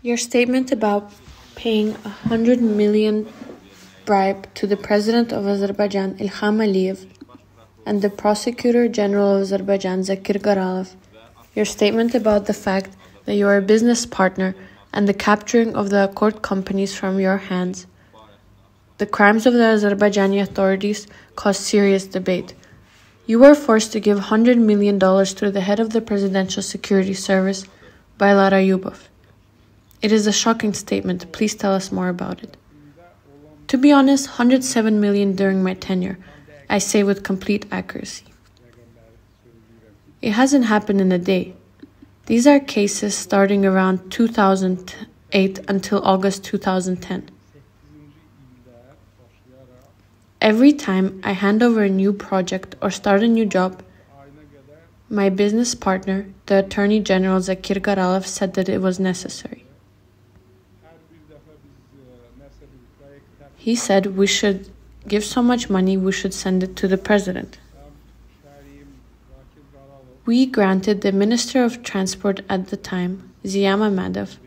Your statement about paying 100 million bribe to the president of Azerbaijan, Ilham Aliyev, and the prosecutor general of Azerbaijan, Zakir Garalov. Your statement about the fact that you are a business partner and the capturing of the Accord companies from your hands. The crimes of the Azerbaijani authorities caused serious debate. You were forced to give $100 million to the head of the Presidential Security Service, Baylar Ayubov. It is a shocking statement. Please tell us more about it. To be honest, 107 million during my tenure, I say with complete accuracy. It hasn't happened in a day. These are cases starting around 2008 until August 2010. Every time I hand over a new project or start a new job, my business partner, the Attorney General Zakir Garalov, said that it was necessary. He said we should give so much money, we should send it to the president. We granted the Minister of Transport at the time, Ziya Mammadov,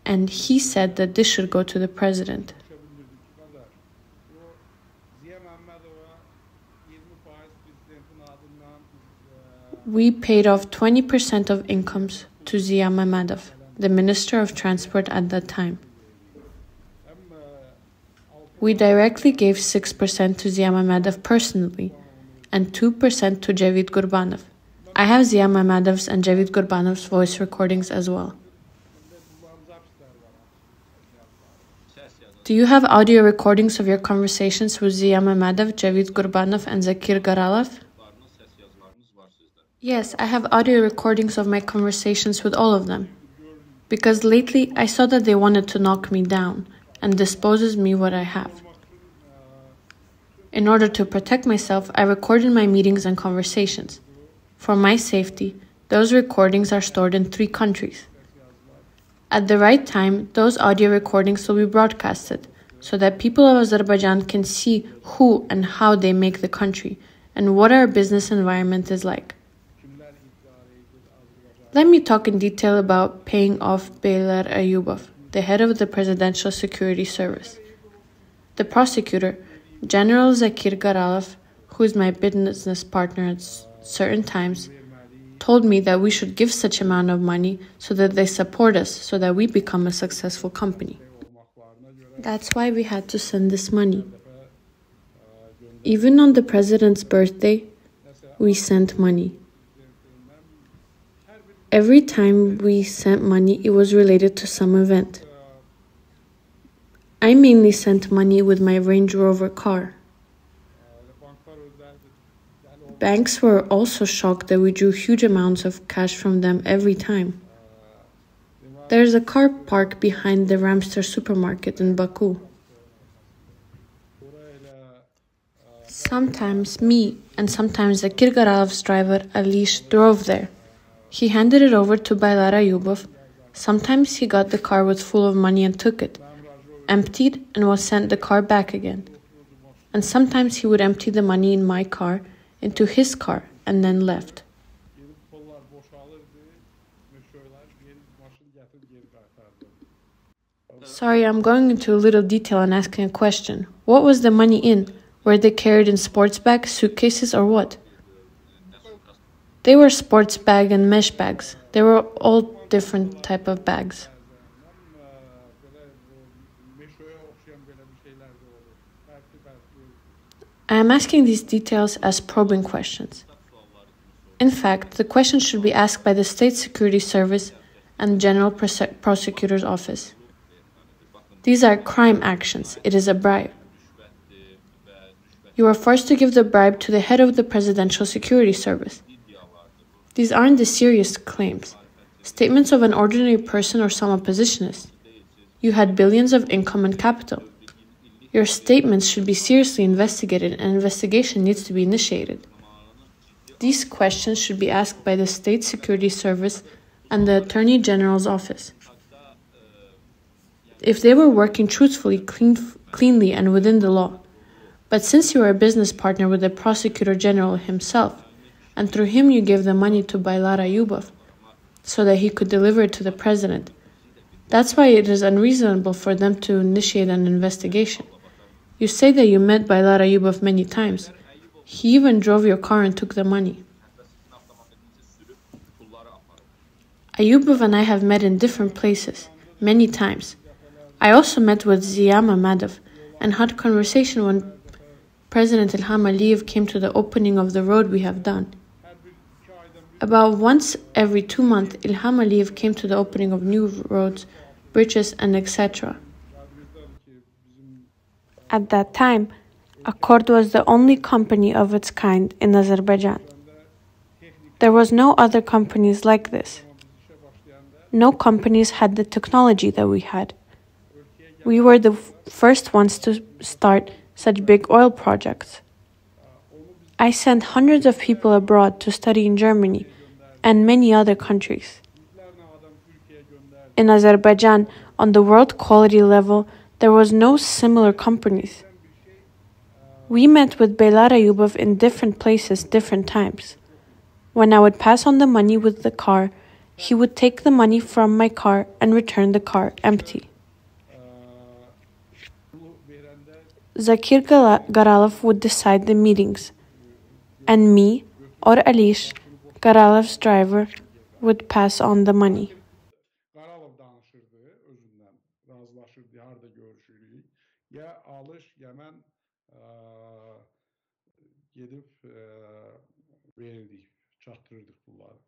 and he said that this should go to the president. We paid off 20% of incomes to Ziya Mammadov, the Minister of Transport at that time. We directly gave 6% to Ziya Mammadov personally and 2% to Javid Gurbanov. I have Ziya Mammadov's and Javid Gurbanov's voice recordings as well. Do you have audio recordings of your conversations with Ziya Mammadov, Javid Gurbanov and Zakir Garalov? Yes, I have audio recordings of my conversations with all of them. Because lately I saw that they wanted to knock me down and disposes me what I have. In order to protect myself, I recorded my meetings and conversations. For my safety, those recordings are stored in 3 countries. At the right time, those audio recordings will be broadcasted so that people of Azerbaijan can see who and how they make the country and what our business environment is like. Let me talk in detail about paying off Baylar Ayubov, the head of the Presidential Security Service. The prosecutor, General Zakir Garalov, who is my business partner at certain times, told me that we should give such amount of money so that they support us, so that we become a successful company. That's why we had to send this money. Even on the president's birthday, we sent money. Every time we sent money, it was related to some event. I mainly sent money with my Range Rover car. Banks were also shocked that we drew huge amounts of cash from them every time. There's a car park behind the Ramster supermarket in Baku. Sometimes me and sometimes the Zakir Garalov's driver Alish drove there. He handed it over to Baylar Ayubov. Sometimes he got the car was full of money and took it, emptied and was sent the car back again. And sometimes he would empty the money in my car into his car and then left. Sorry, I'm going into a little detail and asking a question. What was the money in? Were they carried in sports bags, suitcases, or what? They were sports bag and mesh bags. They were all different type of bags. I am asking these details as probing questions. In fact, the question should be asked by the State Security Service and General Prosecutor's Office. These are crime actions. It is a bribe. You are forced to give the bribe to the head of the Presidential Security Service. These aren't the serious claims, statements of an ordinary person or some oppositionist. You had billions of income and capital. Your statements should be seriously investigated and an investigation needs to be initiated. These questions should be asked by the State Security Service and the Attorney General's office. If they were working truthfully, cleanly and within the law. But since you are a business partner with the Prosecutor General himself, and through him you gave the money to Baylar Ayubov, so that he could deliver it to the president, That's why it is unreasonable for them to initiate an investigation. You say that you met Baylar Ayubov many times. He even drove your car and took the money. Ayubov and I have met in different places, many times. I also met with Ziya Mamadov and had conversation when President Ilham Aliyev came to the opening of the road we have done. About once every 2 months, Ilham Aliyev came to the opening of new roads, bridges, and etc. At that time, Accord was the only company of its kind in Azerbaijan. There was no other companies like this. No companies had the technology that we had. We were the first ones to start such big oil projects. I sent hundreds of people abroad to study in Germany and many other countries. In Azerbaijan, on the world quality level, there was no similar companies. We met with Baylar Ayubov in different places, different times. When I would pass on the money with the car, he would take the money from my car and return the car empty. Zakir Garalov would decide the meetings, and me, or Alish, Garalev's driver, would pass on the money. Qaralov danışırdı özündən, razılaşırdı, harda görüşürük. Ya alış, ya mən gedib verirdik, çatdırırdıq bunları.